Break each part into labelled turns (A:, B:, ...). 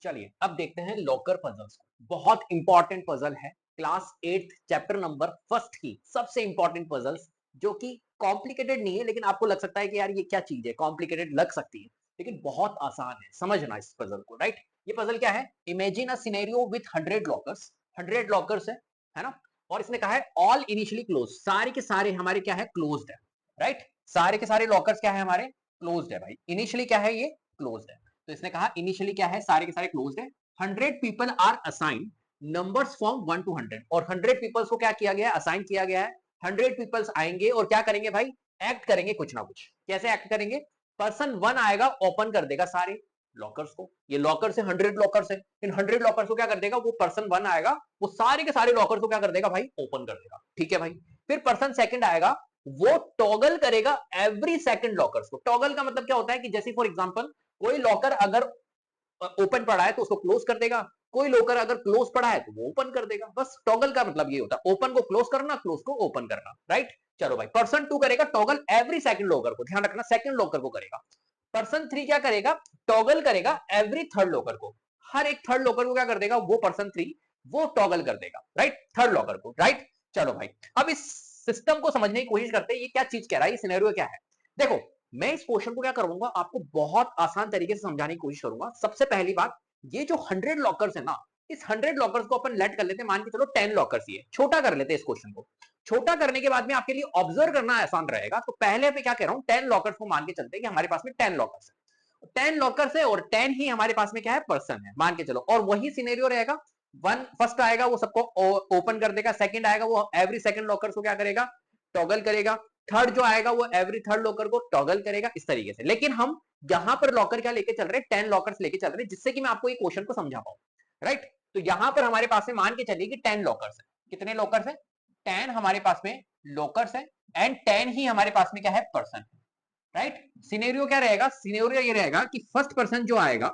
A: चलिए अब देखते हैं लॉकर पजल्स को। बहुत इंपॉर्टेंट पजल है, क्लास 8 चैप्टर नंबर फर्स्ट की सबसे इंपॉर्टेंट पजल्स, जो कि कॉम्प्लिकेटेड नहीं है, लेकिन आपको लग सकता है कि यार ये क्या चीज है, कॉम्प्लिकेटेड लग सकती है, लेकिन बहुत आसान है समझना इस पजल को। राइट, ये पजल क्या है? Imagine a scenario with 100 lockers. 100 lockers है ना, और इसने कहा है ऑल इनिशियली क्लोज, सारे के सारे हमारे क्या है, क्लोज्ड है। राइट, सारे के सारे लॉकर्स क्या है, हमारे क्लोज्ड है भाई। इनिशियली क्या है, ये क्लोज्ड है। तो इसने कहा इनिशियली क्या है, सारे के सारे क्लोज्ड है। 100 people are assigned, numbers from 1 to 100, और 100 पीपल्स को क्या किया गया है, असाइन किया गया है। 100 पीपल्स आएंगे और क्या करेंगे भाई, एक्ट करेंगे कुछ ना कुछ। कैसे एक्ट करेंगे? पर्सन 1 आएगा, ओपन कर देगा सारे लॉकर्स को। ये लॉकर से 100 लॉकर्स है, इन 100 लॉकर्स को क्या कर देगा, वो पर्सन 1 आएगा, वो सारे के सारे लॉकर्स को क्या कर देगा भाई, ओपन कर देगा। ठीक है भाई। फिर पर्सन सेकंड आएगा, वो टॉगल करेगा एवरी सेकंड लॉकर्स को। टॉगल का मतलब क्या होता है कि जैसे फॉर एग्जांपल कोई लॉकर अगर ओपन पड़ा है तो उसको क्लोज कर देगा, कोई लॉकर अगर क्लोज पड़ा है तो वो ओपन कर देगा। बस टॉगल का मतलब ये होता है, ओपन को क्लोज करना, क्लोज को ओपन करना। राइट, चलो भाई, पर्सन 2 करेगा टॉगल एवरी सेकंड लॉकर को, ध्यान रखना सेकंड लॉकर को करेगा। पर्सन 3 क्या करेगा, टॉगल करेगा एवरी थर्ड लॉकर को, हर एक थर्ड लॉकर को क्या कर देगा वो पर्सन 3, वो टॉगल कर देगा। राइट, थर्ड लॉकर को। राइट, चलो भाई, अब इस सिस्टम को समझने की कोशिश करते हैं, ये क्या चीज कह रहा है, ये सिनेरियो क्या है। देखो, मैं इस क्वेश्चन को क्या करूंगा, आपको बहुत आसान तरीके से समझाने की कोशिश करूंगा। सबसे पहली बात, ये जो 100 लॉकर्स है ना, इस 100 लॉकर्स को अपन लेट कर लेते हैं, मान के चलो 10 लॉकर्स ही है, छोटा कर लेते हैं इस क्वेश्चन को। छोटा करने के बाद में आपके लिए ऑब्जर्व करना आसान रहेगा, तो पहले पे क्या कह रहा हूं, 10 लॉकर्स को मान के चलते हैं कि हमारे पास में 10 लॉकर्स है। 10 लॉकर्स है और 10 ही हमारे पास में क्या है, पर्सन है, मान के चलो। और वही सिनेरियो रहेगा, वन फर्स्ट आएगा वो सबको ओपन कर देगा, सेकंड आएगा वो एवरी सेकंड लॉकर्स को क्या करेगा, टॉगल करेगा, थर्ड जो आएगा वो एवरी थर्ड लॉकर को टॉगल करेगा, इस तरीके से। लेकिन हम यहां पर लॉकर क्या लेके चल रहे हैं, 10 लॉकर्स लेके चल रहे हैं, जिससे कि मैं आपको ये क्वेश्चन को समझा पाऊं। राइट, तो यहां पर हमारे पास में मान के चलिए कि 10 लॉकर्स है। कितने लॉकर्स है? 10 हमारे पास में लॉकर्स है, एंड 10 ही हमारे पास में क्या है, पर्सन। राइट, सिनेरियो क्या रहेगा, सिनेरियो ये रहेगा कि फर्स्ट पर्सन जो आएगा,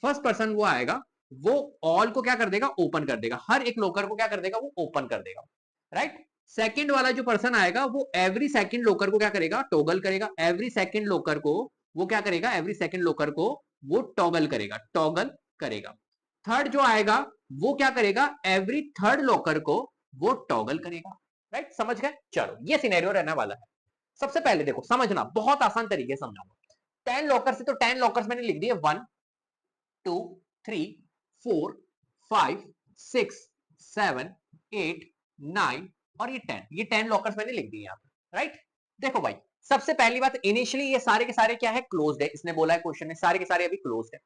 A: फर्स्ट पर्सन वो आएगा, वो ऑल को क्या कर देगा, ओपन कर देगा, हर एक लॉकर को क्या कर देगा, वो ओपन कर देगा। राइट, सेकंड वाला जो पर्सन आएगा, वो एवरी सेकंड लॉकर को क्या करेगा, टॉगल करेगा, एवरी सेकंड लॉकर को वो क्या करेगा, एवरी सेकंड लॉकर को वो टॉगल करेगा, टॉगल करेगा। थर्ड जो आएगा, वो क्या करेगा, एवरी थर्ड लॉकर को वो टॉगल करेगा। राइट, समझ गए? चलो, ये सिनेरियो रहने वाला है। सबसे पहले देखो, समझना बहुत आसान तरीके से समझाऊंगा। 10 लॉकर्स है तो 10 लॉकर्स मैंने लिख दिए, 1 2 3 4 5 6 7 8 9 और ये 10, ये 10 लॉकर्स मैंने लिख दिए यहाँ पर। राइट, देखो भाई, सबसे पहली बात, इनिशियली ये सारे के सारे क्या है, क्लोज्ड है। इसने बोला है क्वेश्चन में सारे के सारे अभी क्लोज्ड है।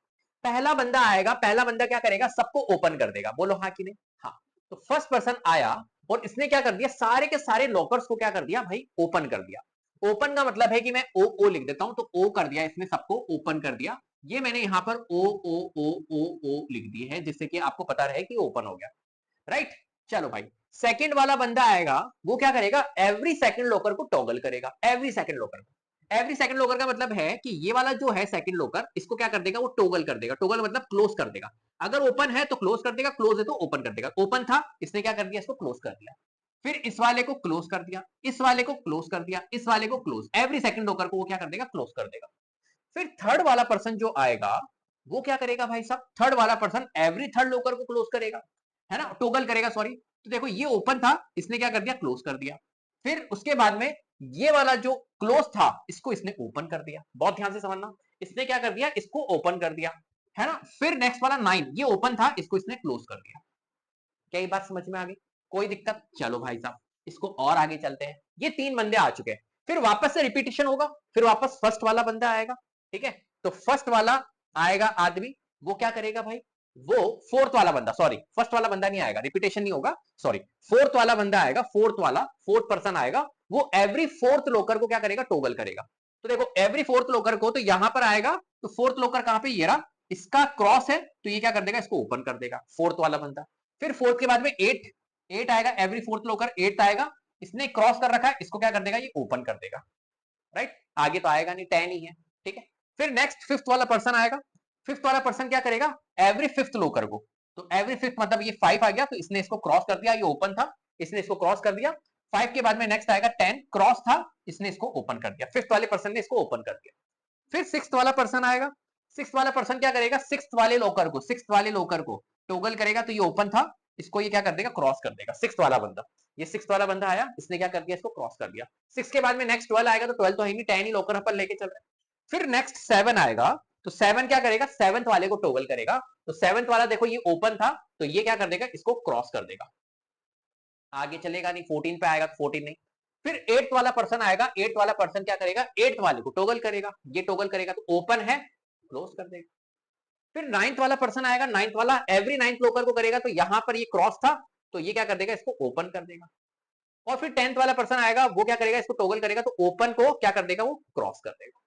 A: पहला बंदा आएगा, पहला बंदा क्या करेगा, सबको ओपन कर देगा। बोलो हाँ कि नहीं? हाँ। तो फर्स्ट पर्सन आया और इसने क्या कर दिया, सारे के सारे लॉकर्स को क्या कर दिया भाई, ओपन कर दिया। ओपन का मतलब है कि मैं ओ ओ लिख देता हूं, तो ओ कर दिया, इसने सबको ओपन कर दिया। ये मैंने यहां पर ओ ओ ओ ओ ओ लिख दी है, जिससे कि आपको पता रहे कि ओपन हो गया। राइट, चलो भाई, सेकंड वाला बंदा आएगा, वो क्या करेगा, एवरी सेकंड लॉकर को टॉगल करेगा, एवरी सेकंड लॉकर को। एवरी सेकंड लॉकर का मतलब है कि ये वाला जो है सेकंड लॉकर, इसको क्या कर देगा, वो टॉगल कर देगा। टॉगल मतलब क्लोज कर देगा, अगर ओपन है तो क्लोज कर देगा, क्लोज है तो ओपन कर देगा। ओपन था, इसने क्या कर दिया, इसको क्लोज कर दिया। फिर इस वाले को क्लोज कर दिया, इस वाले को क्लोज कर दिया, इस वाले को क्लोज, एवरी सेकंड लॉकर को वो क्या कर देगा, क्लोज कर देगा। फिर थर्ड वाला पर्सन जो आएगा, वो क्या करेगा भाई साहब, थर्ड वाला पर्सन एवरी थर्ड लॉकर को क्लोज करेगा, है ना, टॉगल करेगा, सॉरी। तो देखो, ये ओपन था, इसने क्या कर दिया, क्लोज कर दिया। फिर उसके बाद में ये वाला जो क्लोज था, इसको इसने ओपन कर दिया। बहुत ध्यान से समझना, इसने क्या कर दिया, इसको ओपन कर दिया, है ना। फिर नेक्स्ट वाला 9, ये ओपन था, इसको इसने क्लोज कर दिया। क्या ये बात समझ में आ गई? कोई दिक्कत? चलो भाई साहब, इसको और आगे चलते हैं। ये 3 बंदे आ चुके हैं, फिर वापस से रिपीटेशन होगा, फिर वापस फर्स्ट वाला बंदा आएगा। ठीक है, तो फर्स्ट वाला आएगा आदमी, वो क्या करेगा भाई, वो फोर्थ वाला बंदा, सॉरी फर्स्ट वाला बंदा नहीं आएगा, रिपीटेशन नहीं होगा, सॉरी, फोर्थ वाला बंदा आएगा, फोर्थ पर्सन आएगा, वो एवरी फोर्थ लोकर को क्या करेगा, टॉगल करेगा। तो देखो, एवरी फोर्थ लोकर को, तो यहां पर आएगा, तो फोर्थ लोकर कहां पे, ये रहा, इसका क्रॉस है, तो ये क्या कर देगा, इसको ओपन कर देगा, फोर्थ वाला बंदा। फिर फोर्थ के बाद में 8, 8 आएगा, एवरी फोर्थ लोकर 8 आएगा, इसने क्रॉस कर रखा है, इसको क्या कर देगा, ये ओपन कर देगा। राइट, आगे तो आएगा नहीं, 10 ही है। ठीक है, फिर नेक्स्ट फिफ्थ वाला पर्सन आएगा, फिफ्थ वाला पर्सन क्या करेगा, एवरी फिफ्थ लोकर को, तो एवरी फिफ्थ मतलब ये 5 आ गया, तो इसने इसको क्रॉस कर दिया, ये ओपन था, इसने इसको क्रॉस कर दिया। 5 के बाद में नेक्स्ट आएगा 10, क्रॉस था, इसने इसको ओपन कर दिया, फिफ्थ वाले पर्सन ने इसको ओपन कर दिया। फिर सिक्स्थ वाला पर्सन आएगा, सिक्स वाला पर्सन क्या करेगा, सिक्स वाले लोकर को टोगल करेगा, तो ये ओपन था, इसको ये क्या कर देगा, क्रॉस कर देगा। सिक्स वाला बंदा, ये सिक्स वाला बंदा आया, इसने क्या कर दिया, इसको क्रॉस कर दिया। सिक्स के बाद में नेक्स्ट 12 आएगा, तो 12 तो है नहीं, 10 ही लोकर अपन लेके चल रहे हैं। फिर नेक्स्ट 7 आएगा, तो 7 क्या करेगा, सेवंथ वाले को टोगल करेगा, तो सेवंथ वाला देखो ये ओपन था, तो ये क्या कर देगा, इसको क्रॉस कर देगा, आगे चलेगा नहीं। 14 पे आएगा तो 14 नहीं। फिर एट्थ वाला पर्सन आएगा, एट्थ वाला पर्सन क्या करेगा, एट्थ वाले को टोगल करेगा, ये टोगल करेगा तो ओपन है, क्लोज कर देगा। फिर नाइन्थ वाला पर्सन आएगा, नाइन्थ वाला एवरी नाइन्थ लोकर को करेगा, तो यहां पर ये क्रॉस था, तो ये क्या कर देगा, इसको ओपन कर देगा। और फिर 10th वाला पर्सन आएगा, वो क्या करेगा, इसको टोगल करेगा, तो ओपन को क्या कर देगा, वो क्रॉस कर देगा।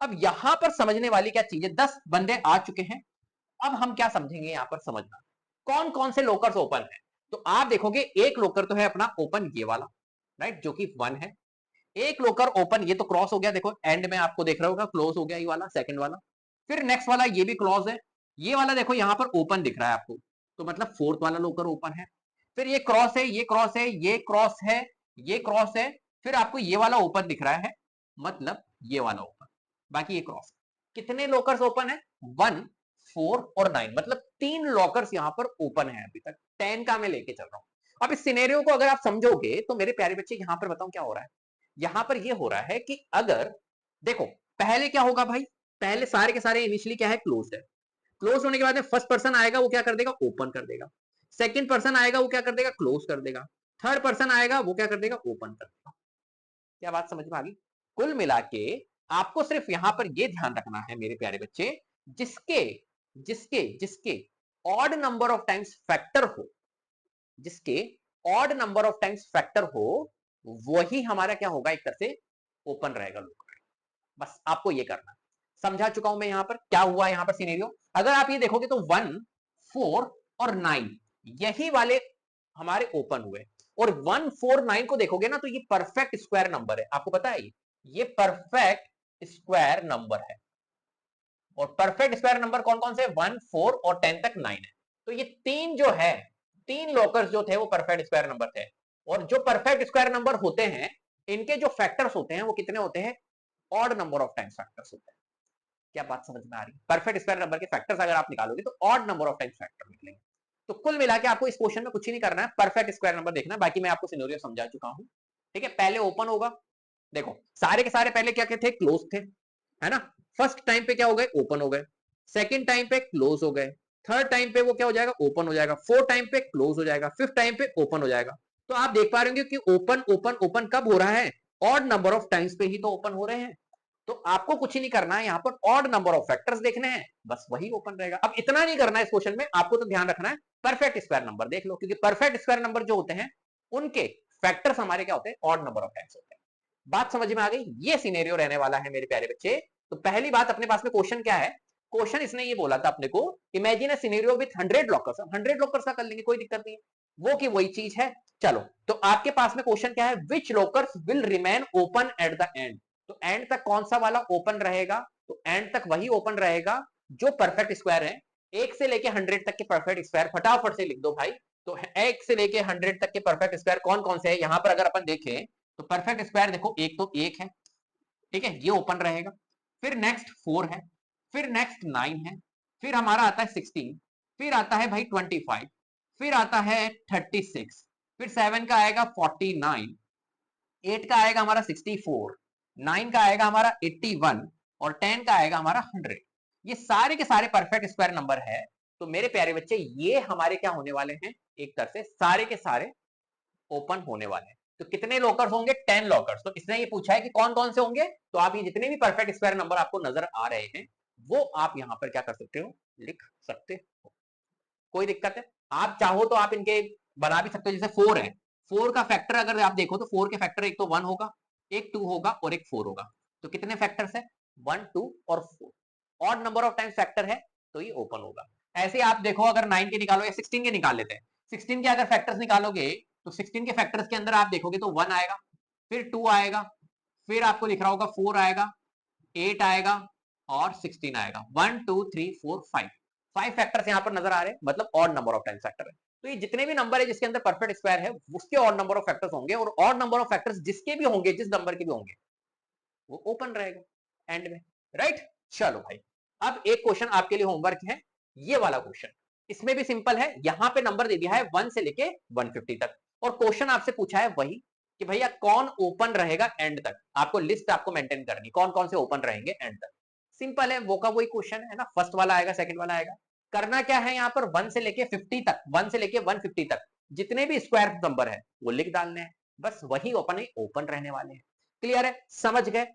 A: अब यहां पर समझने वाली क्या चीज है, 10 बंदे आ चुके हैं। अब हम क्या समझेंगे यहां पर, समझना कौन कौन से लोकर्स ओपन है। तो आप देखोगे एक लोकर तो है अपना ओपन, ये वाला, राइट, जो कि 1 है। एक लोकर ओपन, ये तो क्रॉस हो गया, देखो एंड में आपको देख रहा होगा, क्लोज हो गया ये वाला, सेकंड वाला। फिर नेक्स्ट वाला ये भी क्लोज है, ये वाला देखो यहां पर ओपन दिख रहा है आपको, तो मतलब फोर्थ वाला लोकर ओपन है। फिर ये क्रॉस है, ये क्रॉस है, ये क्रॉस है, ये क्रॉस है, फिर आपको ये वाला ओपन दिख रहा है, मतलब ये वाला ओपन, बाकी ये क्रॉस। कितने लोकर्स ओपन है, 1, 4 और 9, मतलब 3 लॉकर्स यहां पर ओपन है अभी तक। 10 का मैं लेके चल रहा हूं। अब इस सिनेरियो को अगर आप समझोगे तो मेरे प्यारे बच्चे, यहां पर बताऊं क्या हो रहा है। यहां पर ये हो रहा है कि अगर देखो पहले क्या होगा भाई, पहले सारे के सारे इनिशियली क्या है, क्लोज है। क्लोज होने के बाद में फर्स्ट पर्सन आएगा, वो क्या कर देगा, ओपन कर देगा। सेकंड पर्सन आएगा, वो क्या कर देगा, क्लोज कर देगा। थर्ड पर्सन आएगा, वो क्या कर देगा, ओपन कर देगा। क्या बात समझ में आ गई। कुल मिला के आपको सिर्फ यहां पर ये ध्यान रखना है मेरे प्यारे बच्चे, जिसके जिसके जिसके odd number of times factor हो, जिसके odd number of times factor हो, वही हमारा क्या होगा, एक तरह से ओपन रहेगा लोकर। बस आपको ये करना है। समझा चुका हूं मैं यहां पर क्या हुआ, यहां पर सिनेरियो अगर आप ये देखोगे तो 1, 4 और 9 यही वाले हमारे ओपन हुए। और 1, 4, 9 को देखोगे ना, तो ये परफेक्ट स्क्वायर नंबर है, आपको पता है ये परफेक्ट स्क्वायर नंबर है। और परफेक्ट स्क्वायर नंबर कौन कौन से, 1, 4 और 10 तक 9 है। तो ये तीन जो है, तीन लॉकर्स जो थे वो परफेक्ट स्क्वायर नंबर थे। और जो परफेक्ट स्क्वायर नंबर होते हैं, इनके जो फैक्टर्स होते हैं वो कितने होते हैं, odd number of times factors होते हैं। क्या बात समझ में आ रही है। परफेक्ट स्क्वायर नंबर के फैक्टर्स अगर आप निकालोगे तो odd number of times factor निकलेंगे। तो कुल मिला के आपको इस क्वेश्चन में कुछ ही नहीं करना है, परफेक्ट स्क्वायर नंबर देखना है। बाकी मैं आपको सिनेरियो समझा चुका हूं, ठीक है। पहले ओपन होगा, देखो सारे के सारे पहले क्या थे, क्लोज थे, है ना। फर्स्ट टाइम पे क्या हो गए, ओपन हो गए। सेकंड टाइम पे क्लोज हो गए। थर्ड टाइम पे वो क्या हो जाएगा, ओपन हो जाएगा। फोर्थ टाइम पे क्लोज हो जाएगा। फिफ्थ टाइम पे ओपन हो जाएगा। तो आप देख पा रहे होंगे कि ओपन ओपन ओपन कब हो रहा है, ऑड नंबर ऑफ टाइम्स पे ही तो ओपन हो रहे हैं। तो आपको कुछ ही नहीं करना है, यहां पर ऑड नंबर ऑफ फैक्टर्स देखने हैं, बस वही ओपन रहेगा। अब इतना नहीं करना है इस क्वेश्चन में, आपको तो ध्यान रखना है परफेक्ट स्क्वायर नंबर देख लो, क्योंकि परफेक्ट स्क्वायर नंबर जो होते हैं उनके फैक्टर्स हमारे क्या होते हैं, ऑड नंबर ऑफ टाइम्स होते हैं। बात समझ में आ गई। ये सिनेरियो रहने वाला है मेरे प्यारे बच्चे। तो पहली बात अपने पास में क्वेश्चन क्या है, क्वेश्चन इसने ये बोला था अपने को, imagine a scenario with 100 lockers. 100 lockers का कर लेंगे, कोई दिक्कत नहीं है, वो की वही चीज है। चलो तो आपके पास में क्वेश्चन क्या है, which lockers will remain open at the end. तो एंड तक कौन सा वाला ओपन रहेगा, तो एंड तक वही ओपन रहेगा जो परफेक्ट स्क्वायर है। एक से लेके 100 तक के परफेक्ट स्क्वायर फटाफट से लिख दो भाई। तो एक से लेके 100 तक के परफेक्ट स्क्वायर कौन कौन से है, यहां पर अगर अपन देखें तो परफेक्ट स्क्वायर देखो, एक तो एक है, ठीक है, ये ओपन रहेगा। फिर नेक्स्ट 4 है, फिर नेक्स्ट 9 है, फिर हमारा आता है 16, फिर आता है भाई 25, फिर आता है 36, फिर 7 का आएगा 49, 8 का आएगा हमारा 64, 9 का आएगा हमारा 81 और 10 का आएगा हमारा 100। ये सारे के सारे परफेक्ट स्क्वायर नंबर है। तो मेरे प्यारे बच्चे ये हमारे क्या होने वाले हैं, एक तरह से सारे के सारे ओपन होने वाले हैं। तो कितने लॉकर्स होंगे, 10 लॉकर्स। तो इसने ये पूछा है कि कौन कौन से होंगे, तो आप ये जितने भी परफेक्ट स्क्वायर नंबर आपको नजर आ रहे हैं वो आप यहां पर क्या कर सकते हो, लिख सकते हो, कोई दिक्कत है। आप चाहो तो आप इनके बना भी सकते हो, जैसे 4 है, 4 का फैक्टर अगर आप देखो तो 4 के फैक्टर एक तो 1 होगा, एक 2 होगा और एक 4 होगा। तो कितने फैक्टर्स है, 1, 2 और 4। Odd number of times factor है तो ये ओपन होगा। ऐसे आप देखो अगर 9 के निकालो या 16 के निकाल लेते हैं, 16 के अगर फैक्टर्स निकालोगे तो 16 के फैक्टर्स के अंदर आप देखोगे तो 1 आएगा, फिर 2 आएगा, फिर आपको लिख रहा होगा 4 आएगा, 8 आएगा और 16 आएगा। 1, 2, 3, 4, 5, 5 फैक्टर्स यहां पर नजर आ रहे हैं, मतलब odd number of times factor है। तो ये जितने भी नंबर है जिसके अंदर परफेक्ट स्क्वायर है उसके ऑड नंबर ऑफ फैक्टर्स होंगे, और ऑड नंबर ऑफ फैक्टर्स जिसके भी होंगे, जिस नंबर के भी होंगे, वो ओपन रहेगा एंड में, राइट। चलो भाई अब एक क्वेश्चन आपके लिए होमवर्क है, ये वाला क्वेश्चन। इसमें भी सिंपल है, यहां पे नंबर दे दिया है 1 से लेके 150 तक और क्वेश्चन आपसे पूछा है वही कि भैया कौन ओपन रहेगा एंड तक। आपको लिस्ट आपको मेंटेन करनी, कौन-कौन से ओपन रहेंगे एंड तक। सिंपल है, वो का वही क्वेश्चन है ना, फर्स्ट वाला आएगा, सेकंड वाला आएगा। करना क्या है यहाँ पर 1 से लेके 50 तक, 1 से लेके 150 तक जितने भी स्क्वायर नंबर है वो लिख डालने हैं। बस वही ओपन रहने वाले हैं। क्लियर है? समझ गए?